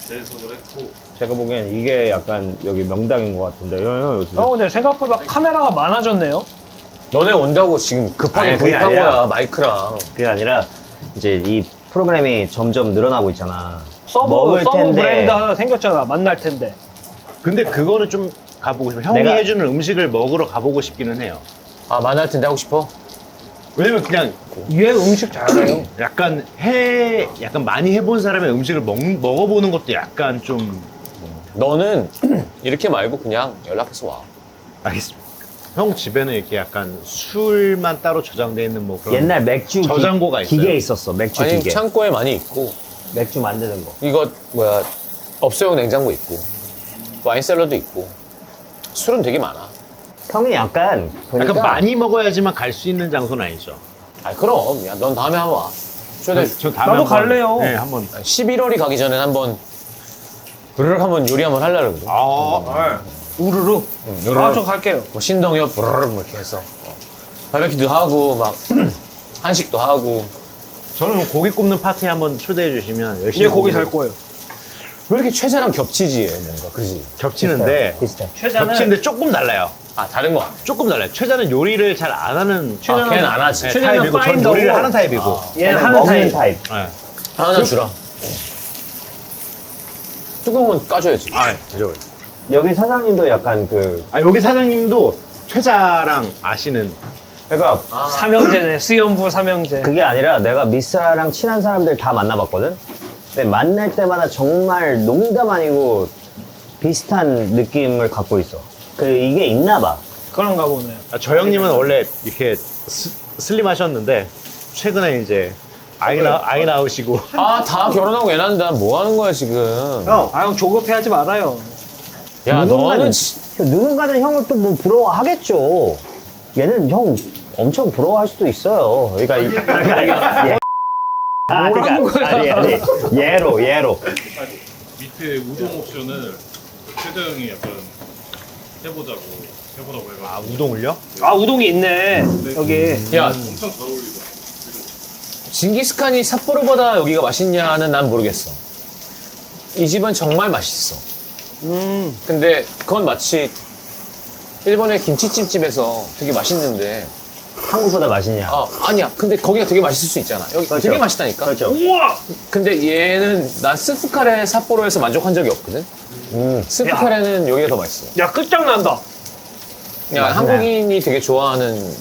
재해석을 했고 제가 보기엔 이게 약간 여기 명당인 것 같은데. 형, 근데 생각보다 카메라가 많아졌네요. 너네 온다고 지금 급하게 아니, 그게 구입한 아니라. 거야, 마이크랑. 그게 아니라 이제 이 프로그램이 점점 늘어나고 있잖아. 서브 브랜드 하나 생겼잖아. 만날 텐데. 근데 그거는 좀 가보고 싶어. 형이 내가- 해주는 음식을 먹으러 가보고 싶기는 해요. 아, 만날 텐데 하고 싶어? 왜냐면 그냥 얘 음식 잘해요. 약간 약간 많이 해본 사람의 음식을 먹어보는 것도 약간 좀. 너는 이렇게 말고 그냥 연락해서 와. 알겠습니다. 형 집에는 이렇게 약간 술만 따로 저장돼 있는 뭐 그런. 옛날 맥주 저장고가 있어요. 기계 있었어. 맥주 아니, 기계. 창고에 많이 있고, 맥주 만드는 거. 이거, 업소용 냉장고 있고, 와인셀러도 있고, 술은 되게 많아. 형이 약간 보니까 약간 많이 먹어야지만 갈 수 있는 장소는 아니죠. 아, 그럼. 야, 넌 다음에 한번 와. 초대, 저 다음에 나도 한번- 갈래요. 네, 한번. 11월이 가기 전에 한번, 부르륵 한번 요리 한번 하려고 그러거든. 우르르. 아, 저 갈게요. 뭐 신동엽 부르륵 뭐 이렇게 해서. 바베큐도 하고, 막, 한식도 하고. 저는 고기 굽는 파티에 한번 초대해 주시면 열심히. 얘 고기 살 먹고 거예요. 왜 이렇게 최자랑 겹치지, 얘 뭔가, 그지? 겹치는데 비슷해. 최자는 겹치는데 조금 달라요. 아, 다른 거. 조금 달라요. 최자는 요리를 잘 안 하는 걔는 안 하지. 네, 최자는 타입이고 저는 파인더고. 요리를 하는 타입이고. 얘는 하는 먹는 타입. 타입. 네. 하나 주라. 뜨거운 건 까줘야지. 아, 그죠. 여기 사장님도 약간 여기 사장님도 최자랑 아시는. 그러니까 삼형제네. 수연부 삼형제. 그게 아니라 내가 미스라랑 친한 사람들 다 만나봤거든? 근데 만날 때마다 정말 농담 아니고 비슷한 느낌을 갖고 있어. 이게 있나 봐. 그런가 보네요. 저 형님은 원래 이렇게 슬림하셨는데 최근에 이제 아이 낳으시고. 아, 다 결혼하고 애 낳는다. 뭐 하는 거야, 지금? 형 조급해하지 말아요. 야, 너는 누군가는 형을 또 뭐 부러워하겠죠. 얘는 형 엄청 부러워할 수도 있어요. 그러니까 얘로. 밑에 우동 옵션을 최저 형이 약간 해보라고 해가지고. 아, 우동을요? 아 우동이 있네 여기. 야, 엄청 잘 어울리죠. 징기스칸이 삿포로보다 여기가 맛있냐는 난 모르겠어. 이 집은 정말 맛있어. 근데 그건 마치 일본의 김치찜집에서 되게 맛있는데, 한국보다 맛있냐? 아니야. 근데 거기가 되게 맛있을 수 있잖아. 여기 그렇죠. 되게 맛있다니까. 그렇죠. 우와. 근데 얘는 난 스프카레 삿포로에서 만족한 적이 없거든. 스프카레는 여기가 더 맛있어. 야 끝장난다. 야, 맛있네. 한국인이 되게 좋아하는.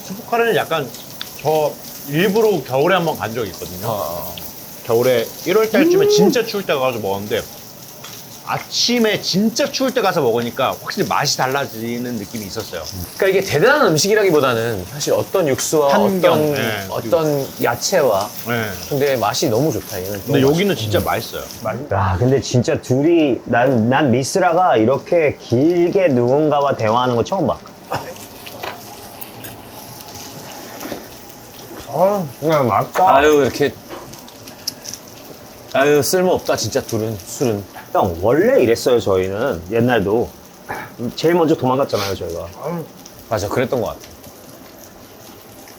스프카레는 약간 저 일부러 겨울에 한번 간 적이 있거든요. 겨울에 1월 달쯤에 진짜 추울 때 가서 먹었는데 아침에 진짜 추울 때 가서 먹으니까 확실히 맛이 달라지는 느낌이 있었어요. 그러니까 이게 대단한 음식이라기보다는 사실 어떤 육수와 한경, 네. 어떤 야채와. 네. 근데 맛이 너무 좋다. 얘는. 근데 너무 여기는 진짜 맛있어요. 아, 근데 진짜 둘이, 난 미스라가 이렇게 길게 누군가와 대화하는 거 처음 봐. 그냥 맛있다. 아유, 이렇게. 아유, 쓸모없다, 진짜 둘은, 술은. 형, 원래 이랬어요, 저희는. 옛날도. 제일 먼저 도망갔잖아요, 저희가. 맞아, 그랬던 것 같아.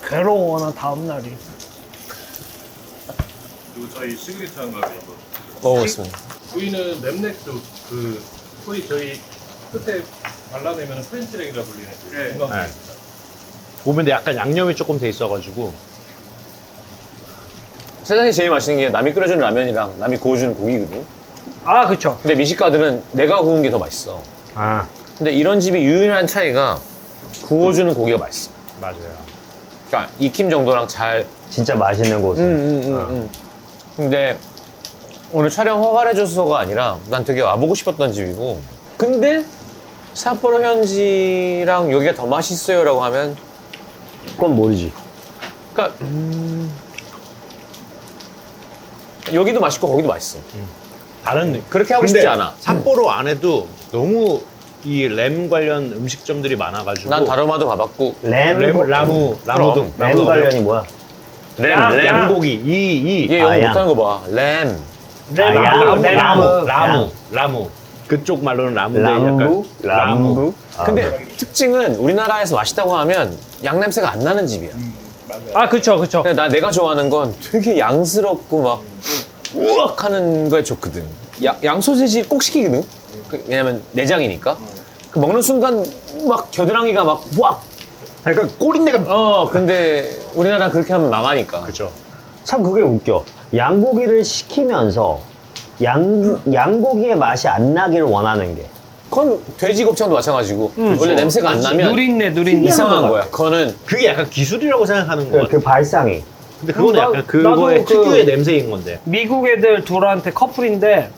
괴로워나 다음 날이. 그리고 저희 시그니처 한가위 한번. 먹어보겠습니다. 부위는 랩넥도 그 소위 저희 끝에 발라내면 프렌치렉이라 불리는 그 중간 네. 부위입니다. 보면 약간 양념이 조금 돼 있어가지고 세상에 제일 맛있는 게 남이 끓여주는 라면이랑 남이 구워주는 고기거든. 아 그쵸. 근데 미식가들은 내가 구운 게 더 맛있어. 아, 근데 이런 집이 유일한 차이가 구워주는 고기가 맛있어. 맞아요. 그러니까 익힘 정도랑 잘. 진짜 맛있는 곳은. 근데 오늘 촬영 허가해줘서가 아니라 난 되게 와보고 싶었던 집이고. 근데 삿포로 현지랑 여기가 더 맛있어요라고 하면, 그건 모르지. 그러니까 여기도 맛있고 거기도 맛있어. 다른 느낌. 그렇게 하고 근데 싶지 않아. 삿포로 안에도 너무 이 램 관련 음식점들이 많아가지고 난 다르마도 가봤고. 라무 램 관련이 뭐야? 양고기 이 얘 영어 아, 양. 못하는 거 봐. 램. 라무 그쪽 말로는 라무인데 람부? 약간 람부? 근데 특징은 우리나라에서 맛있다고 하면 양 냄새가 안 나는 집이야. 아 그쵸 그쵸. 근데 내가 좋아하는 건 되게 양스럽고 막 우악 하는 거에 좋거든. 양소세지 꼭 시키거든. 왜냐면 내장이니까. 그 먹는 순간 막 겨드랑이가 막 우악. 약간 꼬린내가 근데 우리나라 그렇게 하면 망하니까. 그렇죠. 참 그게 웃겨. 양고기를 시키면서 양고기의 맛이 안 나기를 원하는 게. 그건 돼지 곱창도 마찬가지고. 원래 냄새가 안 나면 누린내. 이상한 거야. 그거는 그게 약간 기술이라고 생각하는 거 그, 같아요. 그 발상이. 근데 그거는 나- 약간 그거의 나도 특유의 냄새인 건데. 미국 애들 둘한테 커플인데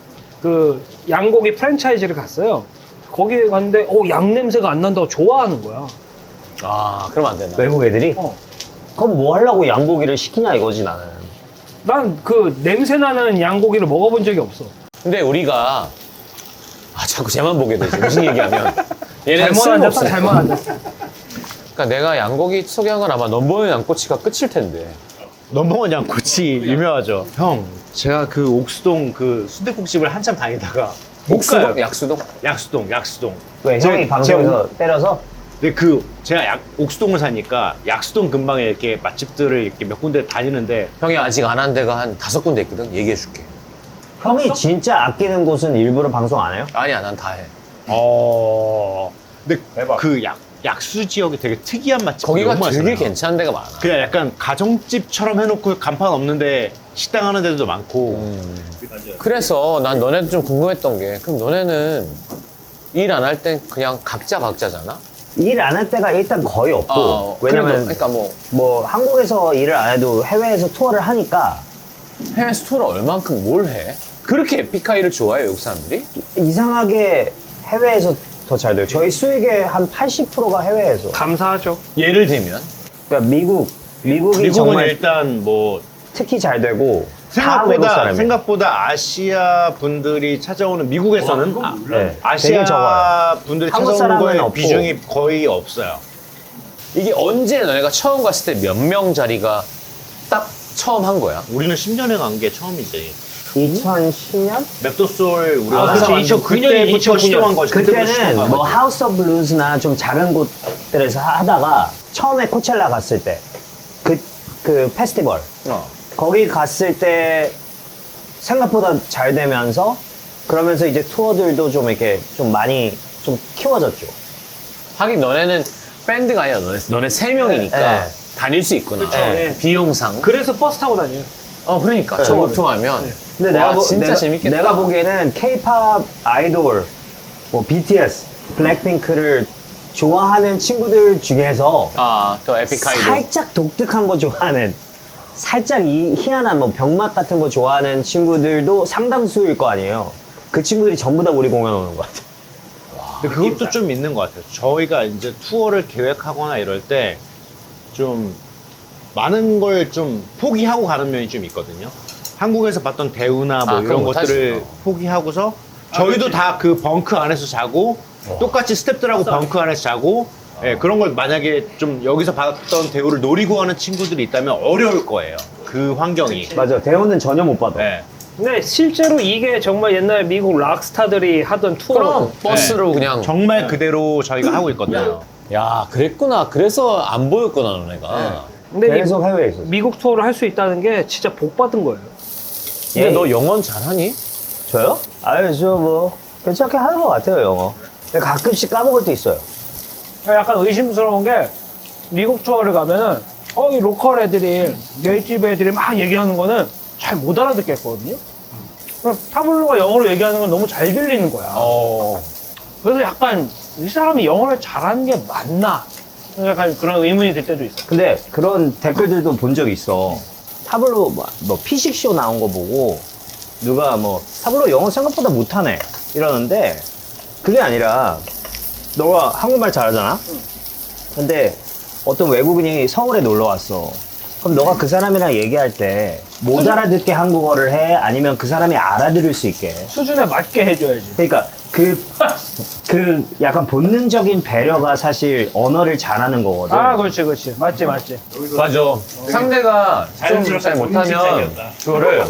그 양고기 프랜차이즈를 갔어요. 거기 갔는데 양 냄새가 안 난다고 좋아하는 거야. 그러면 안 된다. 외국 애들이? 어. 그럼 뭐 하려고 양고기를 시키냐 이거지 나는. 난 그 냄새 나는 양고기를 먹어본 적이 없어. 근데 우리가 자꾸 쟤만 보게 되지. 무슨 얘기하면 얘는 잘못 쓸모없어. 앉았다 잘못 앉았어. 그러니까 내가 양고기 소개한 건 아마 넘버원 양꼬치가 끝일 텐데. 넘버원 양꼬치 유명하죠. 형, 제가 그 옥수동 그 순댓국집을 한참 다니다가 못 가요. 약수동? 약수동. 왜 제- 형이 방송에서 때려서? 근데 제가 옥수동을 사니까 약수동 근방에 이렇게 맛집들을 이렇게 몇 군데 다니는데 형이 아직 안 한 데가 한 5군데 있거든. 얘기해 줄게. 형이 진짜 아끼는 곳은 일부러 방송 안 해요? 아니야, 난 다 해. 근데 그 약수 지역이 되게 특이한 맛집 거기가 너무 되게 많잖아요. 괜찮은 데가 많아. 그냥 약간 가정집처럼 해놓고 간판 없는데 식당 하는 데도 많고. 그래서 난 너네도 좀 궁금했던 게, 그럼 너네는 일 안 할 땐 그냥 각자잖아? 일 안 할 때가 일단 거의 없고. 왜냐면 그러니까 뭐 한국에서 일을 안 해도 해외에서 투어를 하니까 해외 스토어를 얼만큼 뭘 해? 그렇게 에픽하이를 좋아해, 외국 사람들이? 이상하게 해외에서 더 잘 돼요. 저희 수익의 한 80%가 해외에서. 감사하죠. 예를 들면? 그러니까 미국이 미국은 정말 일단 뭐 특히 잘 되고 다 외국 사람이에요. 생각보다 아시아 분들이 찾아오는 미국에서는 네, 되게 아시아 적어요. 분들이 한국 찾아오는 사람은 거에 없고. 비중이 거의 없어요. 이게 언제 너네가 처음 갔을 때 몇 명 자리가 딱 처음 한 거야? 우리는 10년에 간 게 처음이지. 2010년? 맵도솔 우리가 아, 그치. 2009 년이 그때부터 2009년. 시도한 거지. 그때부터 시도한 그때는 뭐 거지. 하우스 오브 블루즈나 좀 작은 곳들에서 하다가 처음에 코첼라 갔을 때 그 페스티벌 거기 갔을 때 생각보다 잘 되면서 그러면서 이제 투어들도 좀 이렇게 좀 많이 좀 키워졌죠. 하긴 너네는 밴드가 아니야. 너네 세 명이니까 네. 다닐 수 있구나. 그쵸. 네. 비용상. 그래서 버스 타고 다녀요. 그러니까 네. 전국 투어하면. 근데 와, 내가 진짜 재밌겠다. 내가 보기에는 K-팝 아이돌, 뭐 BTS, 블랙핑크를 좋아하는 친구들 중에서 또 에픽하이도. 살짝 독특한 거 좋아하는, 살짝 희한한 뭐 병맛 같은 거 좋아하는 친구들도 상당수일 거 아니에요. 그 친구들이 전부 다 우리 공연 오는 것 같아요. 근데 그것도 좀 있는 것 같아요. 저희가 이제 투어를 계획하거나 이럴 때 좀 많은 걸 좀 포기하고 가는 면이 좀 있거든요. 한국에서 봤던 대우나 뭐 그럼 이런 것들을 못하시죠. 포기하고서 저희도 다 그 벙크 안에서 자고 똑같이 스태프들하고 벙크 안에서 자고 예, 그런 걸 만약에 좀 여기서 받았던 대우를 노리고 하는 친구들이 있다면 어려울 거예요. 그 환경이. 맞아, 대우는 전혀 못 받아. 예. 근데 실제로 이게 정말 옛날 미국 락스타들이 하던 투어. 그럼 버스로 그냥. 정말 그대로 저희가 하고 있거든요. 야, 그랬구나. 그래서 안 보였구나, 너네가. 근데 이 계속 해외에 있었어. 미국 투어를 할 수 있다는 게 진짜 복 받은 거예요. 근데 예. 너 영어는 잘하니? 저요? 아유, 저 뭐 괜찮게 하는 것 같아요, 영어. 근데 가끔씩 까먹을 때 있어요. 약간 의심스러운 게 미국 투어를 가면은 이 로컬 애들이 네이티브 애들이 막 얘기하는 거는 잘 못 알아듣겠거든요. 그럼 타블로가 영어로 얘기하는 건 너무 잘 들리는 거야. 그래서 약간 이 사람이 영어를 잘하는 게 맞나? 약간 그런 의문이 들 때도 있어. 근데 그런 댓글들도 본 적이 있어. 타블로 뭐 피식쇼 나온 거 보고 누가 뭐 타블로 영어 생각보다 못하네 이러는데 그게 아니라 너가 한국말 잘하잖아? 근데 어떤 외국인이 서울에 놀러 왔어. 그럼 너가 그 사람이랑 얘기할 때 못 알아듣게 한국어를 해? 아니면 그 사람이 알아들을 수 있게? 수준에 맞게 해줘야지. 그러니까 그 약간 본능적인 배려가 사실 언어를 잘하는 거거든. 아, 그렇지, 그렇지. 맞지, 맞지. 맞아. 상대가 좀 잘 못하면 그거를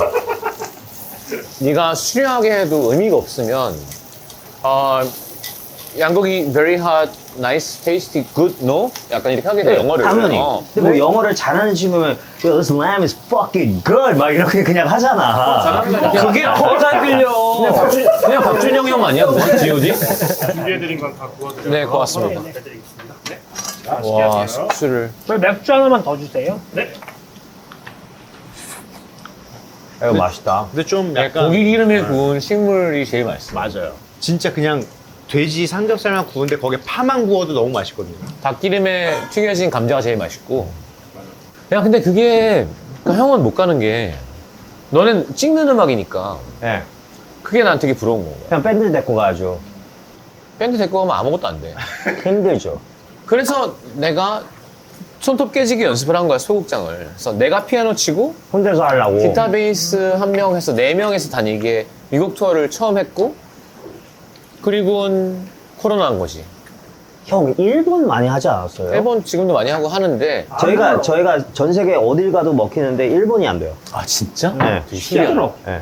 네가 수려하게 해도 의미가 없으면 양고기 very hot, nice, tasty, good, no? 약간 이렇게 하게 돼, 영어를. 당연히. 근데 뭐 영어를 잘하는 친구면 This lamb is fucking good 막 이렇게 그냥 하잖아. 그게 더 잘 들려. 그냥 박준영 형 아니야? 무슨 G.O.D? 준비해드린 건 다 구워드려서 네, 고맙습니다. 해드리겠습니다. 네. 와, 숙주를. 저희 맥주 하나만 더 주세요. 네. 이거 맛있다. 근데 좀 약간 고기 기름에 구운 식물이 제일 맛있어. 맞아요. 진짜 그냥 돼지 삼겹살만 구운데 거기에 파만 구워도 너무 맛있거든요. 닭기름에 튀겨진 감자가 제일 맛있고. 야, 근데 그게 형은 못 가는 게 너는 찍는 음악이니까 예. 그게 난 되게 부러운 거야. 그냥 밴드 데리고 가야죠. 밴드 데리고 가면 아무것도 안 돼. 힘들죠. 그래서 내가 손톱 깨지기 연습을 한 거야, 소극장을. 그래서 내가 피아노 치고 혼자서 하려고. 기타 베이스 한 명 해서 4명에서 다니게 미국 투어를 처음 했고, 그리고는 코로나인 거지. 형 일본 많이 하지 않았어요? 일본 지금도 많이 하고 하는데. 저희가 전 세계 어딜 가도 먹히는데 일본이 안 돼요. 아, 진짜? 네. 되게 신기하다. 예.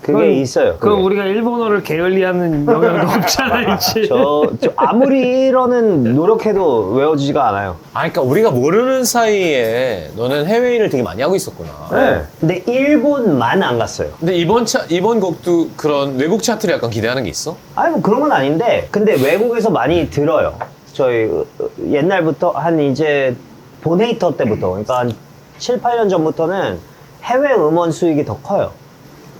그게 있어요. 그럼 그게. 우리가 일본어를 게을리하는 영향도 없잖아, 있지. 저 아무리 이러는 노력해도 외워지지가 않아요. 아, 그러니까 우리가 모르는 사이에 너는 해외일을 되게 많이 하고 있었구나. 네. 근데 일본만 안 갔어요. 근데 이번 곡도 그런 외국 차트를 약간 기대하는 게 있어? 아니 뭐 그런 건 아닌데 근데 외국에서 많이 들어요. 저희 옛날부터 한 이제 보네이터 때부터 그러니까 한 7, 8년 전부터는 해외 음원 수익이 더 커요.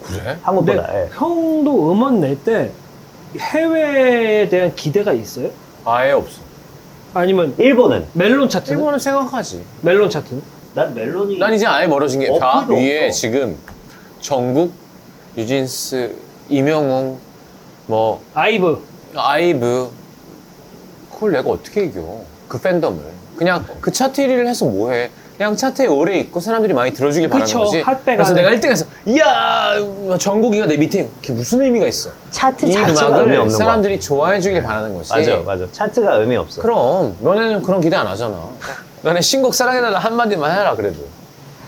그래? 한국보다. 근데 예. 형도 음원 낼 때 해외에 대한 기대가 있어요? 아예 없어. 아니면 일본은 멜론 차트는? 일본은 생각하지. 멜론 차트는? 난 멜론이 난 이제 아예 멀어진 게 봐. 어플도 위에 없어. 지금 정국, 유진스, 임영웅, 뭐 아이브. 아이브. 그걸 내가 어떻게 이겨? 그 팬덤을. 그냥 그 차트 1위를 해서 뭐해? 그냥 차트에 오래 있고 사람들이 많이 들어주길 바라는 그쵸, 거지. 핫배가 그래서 돼. 내가 1등해서 이야 정국이가 내 밑에 그게 무슨 의미가 있어? 차트 이 자체가 의미 음악을 없는 거야. 사람들이 좋아해 주길 바라는 거지. 맞아. 차트가 의미 없어. 그럼 너네는 그런 기대 안 하잖아. 너네 신곡 사랑해달라 한마디만 해라 그래도.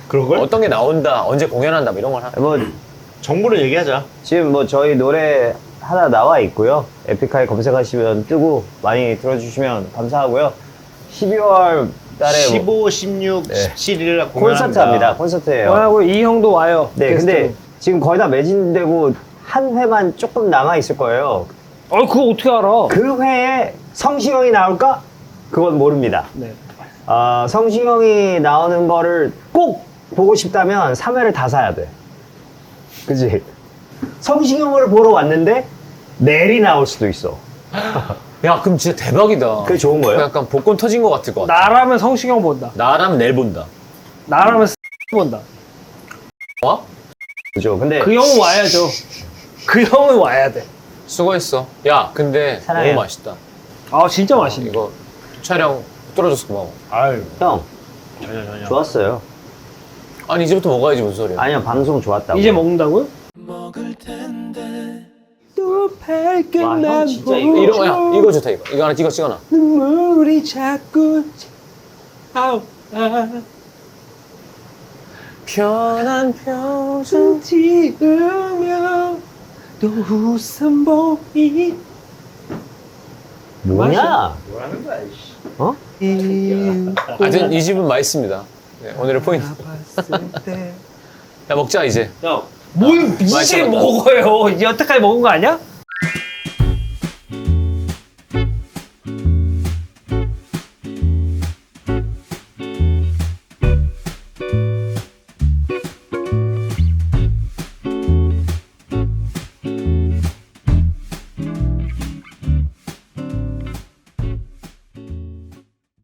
그런 걸? 어떤 게 나온다, 언제 공연한다 뭐 이런 걸 하. 뭐 정보를 얘기하자. 지금 뭐 저희 노래 하나 나와 있고요. 에픽하이 검색하시면 뜨고 많이 들어주시면 감사하고요. 12월 달에 15, 16, 네. 17일 콘서트 합니다. 콘서트예요. 와고 이 형도 와요. 네, 게스트로. 근데 지금 거의 다 매진되고 한 회만 조금 남아 있을 거예요. 그거 어떻게 알아? 그 회에 성시경이 나올까? 그건 모릅니다. 네. 성시경이 나오는 거를 꼭 보고 싶다면 3회를 다 사야 돼. 그지? 성시경을 보러 왔는데 내일이 나올 수도 있어. 야, 그럼 진짜 대박이다. 그게 좋은 거예요? 약간 복권 터진 것 같을 것 같아. 나라면 성시경 본다. 나라면 내일 본다. 나라면 본다. 와? 그죠? 근데 그 형은 와야죠. 그 형은 와야 돼. 수고했어. 야, 근데 사랑해요. 너무 맛있다. 아 진짜 맛있네. 이거 촬영 뚫어줘서 고마워. 아유, 형 전혀. 좋았어요. 아니, 이제부터 먹어야지, 무슨 소리야. 아니요, 방송 좋았다고. 이제 먹는다고요? 와, 형 진짜 이거 이거, 야, 이거 좋다, 이거. 이거 하나 찍어놔. 눈물이 자꾸 편한 표정. 지으며 또 웃음 보이 뭐냐? 뭐라는 거야, 이씨. 어? 하여튼 이 집은 맛있습니다. 네, 오늘의 포인트. 야, 먹자, 이제. 뭘 이제 맛있어. 먹어요. 이제 여태까지 먹은 거 아니야?